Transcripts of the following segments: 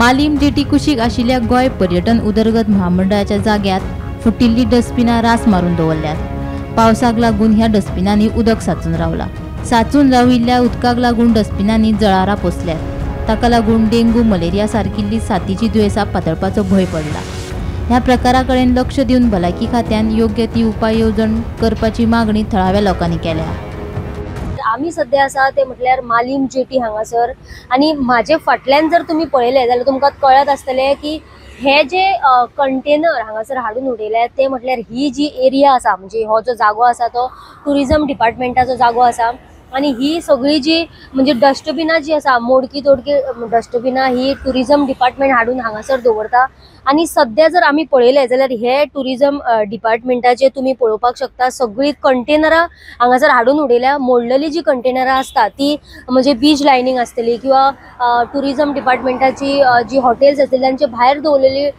Malim jetty कुशीक आशिल्ल्या गोय पर्यटन उदरगत महामंडळाच्या जाग्यात फुटिल्ली डस्टबिनां रास मारून दवरल्यात। पावसाक लागून ह्या डस्टबिनांनी उदक साचून रावला। साचून राविल्ल्या उदकाक लागून डस्टबिनांनी जळारां पोसल्यात। ताका लागून डेंगू मलेरिया सारकिल्ली साथीची दुयेंसां पातळपाचो भंय पडला। ह्या प्रकाराकडेन लक्ष दिवन भलायकी खात्यान योग्य ती उपाय येवजण करपाची मागणी थळाव्या लोकांनी केल्या। आम्ही सध्या आसा ते म्हटल्यार मालीम जेटी हांगासर आणि माझे फाटल्यान जर तुम्ही पळयले जाल्यार तुमकां कळत आसतले की हे जे कंटेनर हांगासर हाडून उडयल्यात ते म्हटल्यार ही जी एरिया आसा म्हणजे हो जो जागो आसा तो टुरिझम डिपार्टमेंटाचो जागो आसा आणि ही सगळी जी म्हणजे डस्टबिनां जी आसा मोडकी तोडकी डस्टबिनां ही टुरिझम डिपार्टमेंट हाडून हांगासर दवरता। आणि सध्या जर आम्ही पळयले जाल्यार हे टुरिझम डिपार्टमेंटाचे तुम्ही पळोवपाक शकता सगळी कंटेनरां हांगासर हाडून उडयल्या। मोडलेली जी कंटेनरां असतात ती म्हणजे बीच लायनींग आसतली किंवा टुरिझम डिपार्टमेंटाची जी हॉटेल्स आसतली तांचे भायर दवरलेली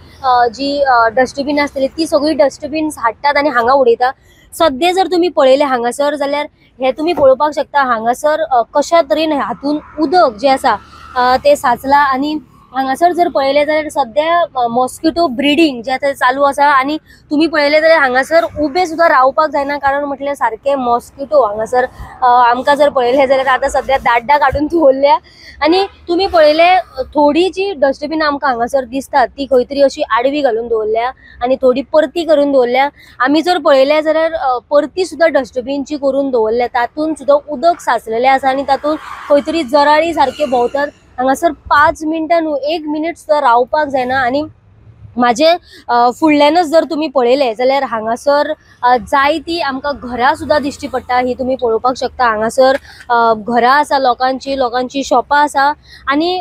जी डस्टबिन आसतली ती सगळी डस्टबिन्स हाडटात आणि हांगा उडयता। सध्या जर तुम्ही पळयले हांगासर जाल्यार हे तुम्ही पळोवपाक शकता हांगासर कशा तरेन हातून उदक जे आसा ते साचला आणि हांगासर जर पळयले जाल्यार सध्या मॉस्किटो ब्रीडिंग जे आता चालू आसा आणि तुम्ही पळयले जाल्यार हांगासर उबे सुद्धा रावपाक जायना कारण म्हटल्यार सारखे मॉस्किटो हांगासर आमकां जर पळयले जाल्यार आता सध्या दाड्डा काडून दवरल्या। आणि तुम्ही पळयले थोडी जी डस्टबिन आमकां हांगासर दिसतात ती खंय तरी अशी आडवी घालून दवरल्या आणि थोडी परती करून दवरल्या। आमी जर पळयले जाल्यार परती सुद्धा डस्टबिनची करून दवरल्या तातून सुद्धा उदक साचलेले आसा आणि तातून खंय तरी जराळी सारखे भोंवतात। हांगासर 5 मिनटां न्हू 1 मिनिट सुद्धा रावपाक जायना आणि माझे फुडल्यानच जर तुम्ही पळयले जाल्यार हांगासर जायती आमकां घरां सुद्धा दिश्टी पडटा। ही तुम्ही पळोवपाक शकता हांगासर घरां आसा लोकांची शॉपां आसा आणि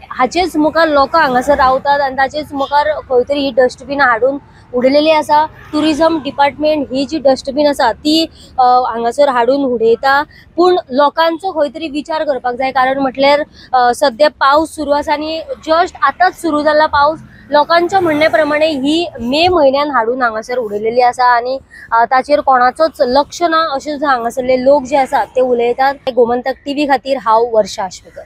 हाचेच मुखार लोक हांगासर रावतात आणि ताचेच मुखार खंय तरी ही डस्टबिनां हाडून उडयलेली आसा। टुरिझम डिपार्टमेंट ही जी डस्टबिन आसा ती हांगासर हाडून उडयता पूण लोकांचो खंय तरी विचार करपाक जाय कारण म्हटल्यार सध्या पावस सुरू आसा आणि जस्ट आताच सुरू जाला पावस। लोकांच्या म्हणणे प्रमाणे ही मे म्हयन्यान हाडून हांगासर उडयलेली आसा आणि ताचेर कोणाचोच लक्ष ना अशें हांगासरले लोक जे आसात ते उलयतात। गोमंतक टीव्ही खातीर हांव वर्षा आश्वेकर।